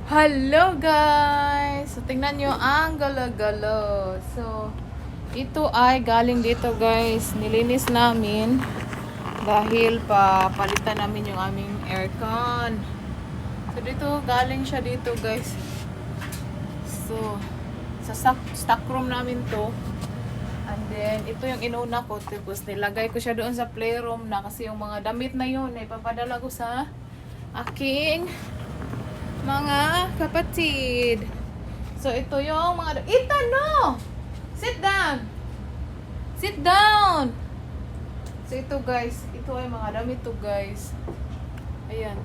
Hello guys! So tingnan nyo ang galo-galo. So ito ay galing dito guys. Nilinis namin dahil papalitan namin yung aming aircon. So dito galing siya dito guys. So sa stock room namin to. And then ito yung inuna ko. Tapos nilagay ko siya doon sa playroom na kasi yung mga damit na yun ay papadala ko sa aking mga kapatid. So, ito yung mga... Ethan, no! Sit down! Sit down! So, ito guys. Ito ay mga damit to guys. Ayan.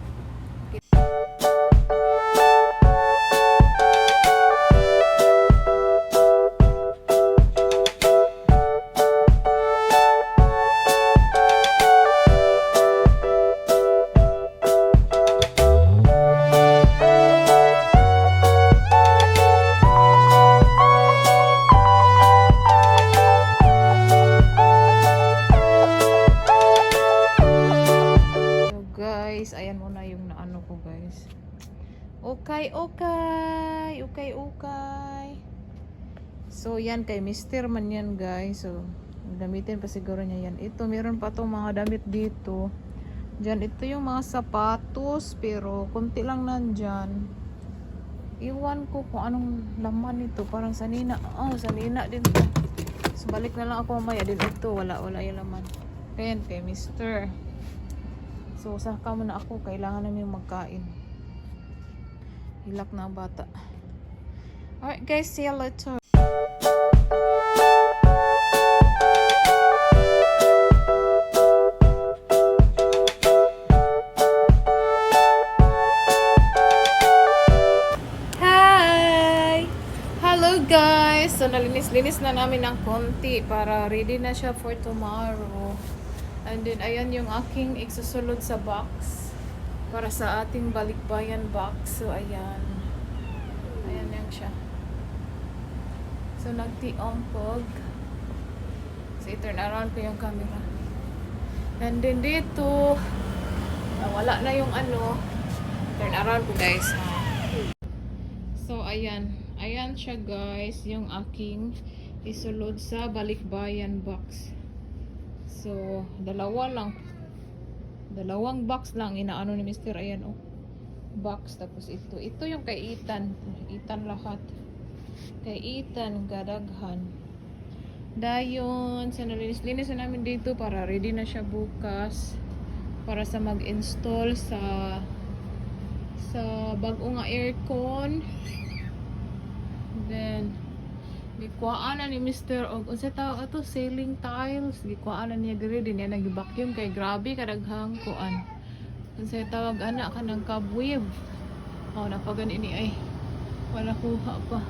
Guys, ayan muna yung naano ko guys. Okay. So yan kay Mr. man yan guys. So gamitin pa siguro niya yan. Ito meron pa tong mga damit dito. Diyan ito yung mga sapatos pero konti lang nandyan. Iwan ko kung anong laman nito. Parang sanina. Oh, sanina din to. So balik na lang ako mamaya din ito. Wala yung laman. Ayan kay Mr. So, saka muna ako. Kailangan namin magkain. Hilak na ang bata. Alright guys, see you later. Hi! Hello guys! So, nalinis-linis na namin ng konti para ready na siya for tomorrow. And then, ayan yung aking isusulod sa box para sa ating balikbayan box. So, ayan. Ayan yan siya. So, nagti-ompog. So, i-turn around ko yung camera. And then, dito, wala na yung ano. Turn around ko, guys. So, ayan. Ayan siya, guys. Yung aking isulod sa balikbayan box. So, dalawang box lang inaano ni Mr. Ayan, oh. Box, tapos ito. Ito yung kay Ethan. Ethan lahat. Kay Ethan, gadaghan. Dayon, sa nalinis-linis na namin dito para ready na siya bukas. Para sa mag-install sa bagong nga aircon. Then, gikuhaan na ni Mr. Og unsa tawag ato ceiling tiles, gikuhaan na niya diri din niya nag-vacuum kay grabe kadaghang kuan. Unsa tawag ana kanang cobweb. Oh, napagani ni ay wala kuha pa.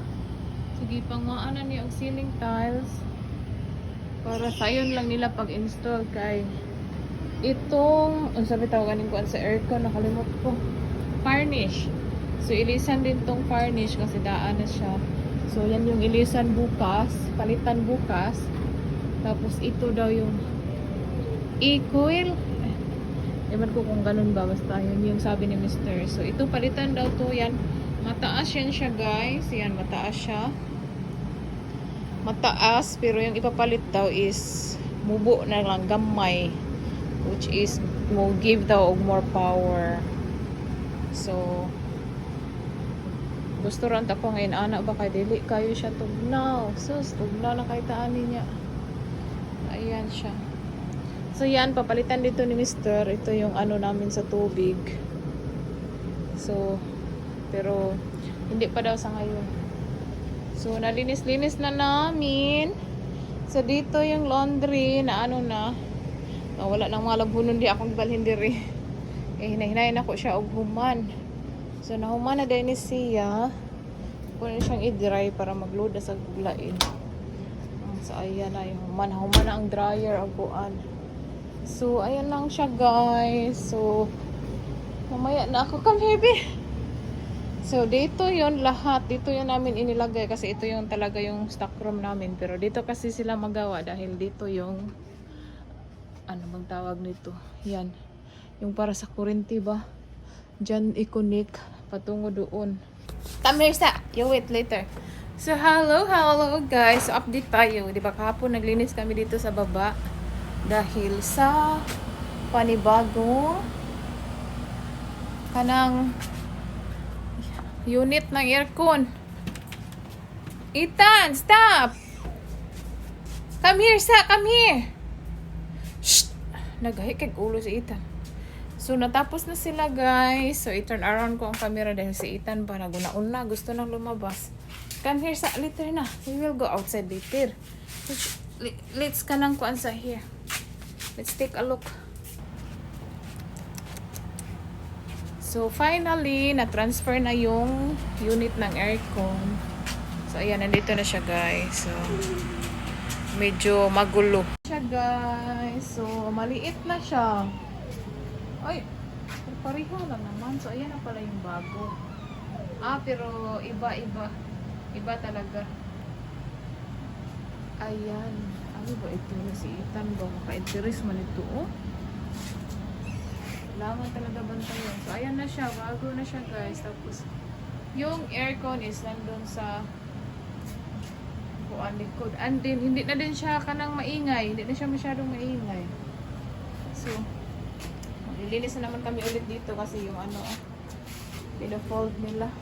Sige panguhaan na niya og ceiling tiles para sayon lang nila pag-install kay itong unsa tawag ganing kuan sa aircon nakalimot ko. Varnish. So ilisan din tong varnish kasi daan na siya. So, yan yung ilisan bukas. Palitan bukas. Tapos, ito daw yung e-coil. Ewan ko kung ganun ba. Basta, yun yung sabi ni Mr. So, ito palitan daw to. Yan. Mataas yan siya, guys. Yan, mataas siya. Mataas. Pero yung ipapalit daw is mubo na lang gamay. Which is, will give daw more power. So, gusto rin ako ngayon anak ba kay dili kayo siya tugnaw. Sus, tugnaw na kay taan niya. Ayan siya. So yan, papalitan dito ni Mr. Ito yung ano namin sa tubig. So, pero hindi pa daw sa ngayon. So, nalinis-linis na namin. So, dito yung laundry na ano na. Wala nang mga labunon di akong balhin diri. Hinahinayin ako siya og human. So, nahuman na din siya. Kunin siyang i-dry para mag-load na sa gulain. So, ayan na yung human na ang dryer aguan. So, ayan lang siya guys. So, mamaya na ako. Come here, babe. So, dito yon lahat. Dito yun namin inilagay kasi ito yung talaga yung stock room namin. Pero dito kasi sila magawa dahil dito yung ano bang tawag nito? Yan. Yung para sa kurente ba? Diyan i-connect patungo doon. Come here, sa. You wait later. So, hello guys. So, update tayo. Di ba kahapon naglinis kami dito sa baba dahil sa panibago kanang unit ng aircon. Ethan, stop! Come here, sa. Come here. Shh! Nagahi kay ulo si Ethan. So, natapos na sila, guys. So, i-turn around ko ang camera dahil si Ethan pa naguna-una. Gusto nang lumabas. Come here, sa. Later na. We will go outside later. Let's kanang kuan sa here. Let's take a look. So, finally, na-transfer na yung unit ng aircon. So, ayan. Nandito na siya, guys. So, medyo magulo siya, guys. So, maliit na siya. Ay, pareho lang naman. So, ayan na pala yung bago. Pero iba-iba. Iba talaga. Ayan. Ano ba ito? Si Ethan ba? Maka-interest man ito, oh. Kailangan talaga bantayan. So, ayan na siya. Bago na siya, guys. Tapos, yung aircon is nandun sa kuan likod. And then, hindi na din siya kanang maingay. Hindi na siya masyadong maingay. So, maglilinis na naman kami ulit dito kasi yung ano, pina-fold nila.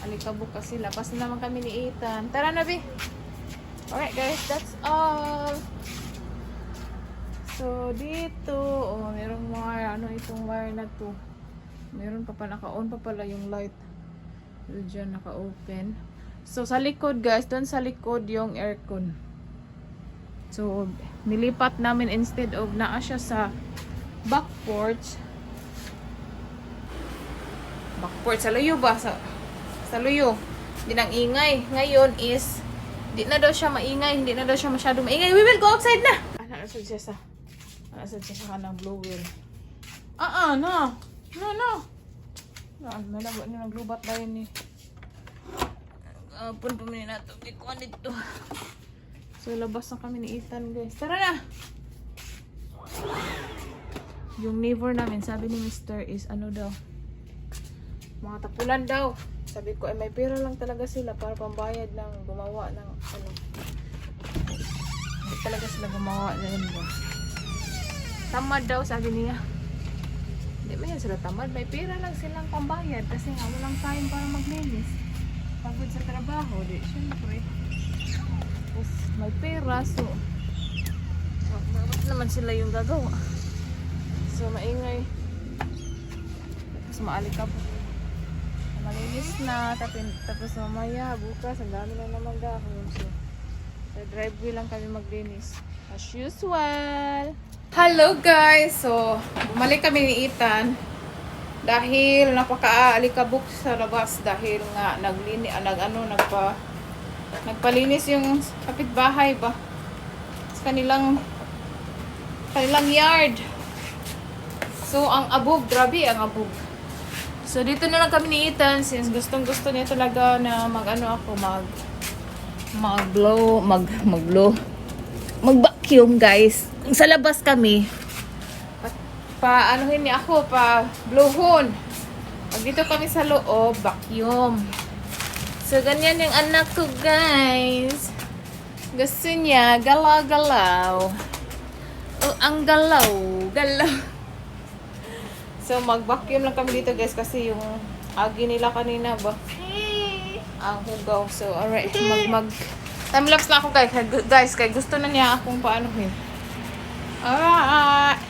Alikabok kasi. Lapas na naman kami ni Ethan. Tara na, Bi! Alright, guys. That's all. So, dito, oh, merong wire. Ano itong wire na to? Meron pa pa, naka-on pa pala yung light. Diyan, naka-open. So, sa likod, guys, doon sa likod yung aircon. So, nilipat namin instead of naa siya sa back porch. Back porch, sa luyo ba? Sa luyo. Hindi nang ingay. Ngayon is, hindi na daw siya maingay. Hindi na daw siya masyadong maingay. We will go outside na! Nasad siya sa kanang blower. No. Malago niyo naglubat na yun eh. Pun pumili na ito. Ikuan dito. So, labas na kami ni Ethan, guys. Tara na! Yung neighbor namin, sabi ni Mr. is ano daw, mga tapulan daw. Sabi ko, may pera lang talaga sila para pambayad ng gumawa ng ano. Hindi talaga sila gumawa na yun ba. Tamad daw, sabi niya. Hindi man yan sila tamad. May pera lang silang pambayad kasi nga walang time para maglinis. Pagod sa trabaho, di syempre. Tapos may pera, so bakit naman sila yung gagawa? So, maingay. Tapos maalikabok. Malinis na. Tapos mamaya, bukas, ang dami na naman dahon. So, sa driveway lang kami maglinis. As usual. Hello guys! So, bumalik kami ni Ethan. Dahil napaka-alikabok sa labas. Dahil nga, nagpalinis yung kapitbahay ba? Sa kanilang yard. So, ang abog, grabe ang abog. So, dito na lang kami ni Ethan since gustong-gusto niya talaga na mag-vacuum, guys. Sa labas kami, pa-anuhin niya ako, pa-blowhon. Pag dito kami sa loob, vacuum. So, ganyan yung anak ko, guys. Gusto niya, galaw-galaw. Oh, ang galaw. So, mag-vacuum lang kami dito, guys, kasi yung agi nila kanina ba? Ang hugaw. So, alright. Time-lapse na ako, guys. Kaya gusto na niya akong paanuhin. Alright.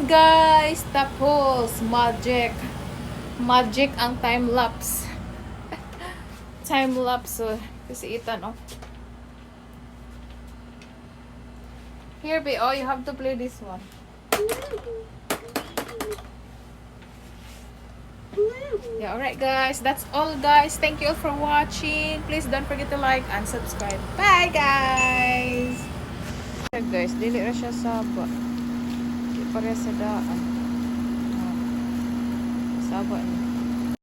Guys, tapos magic ang time lapse. So kasi Ethan, oh, Here, be. Oh, you have to play this one. Yeah, alright guys. That's all guys. Thank you all for watching. Please don't forget to like and subscribe. Bye guys! Yeah, guys, dili ra siya saba. Di pareha sa daan. Saba niya.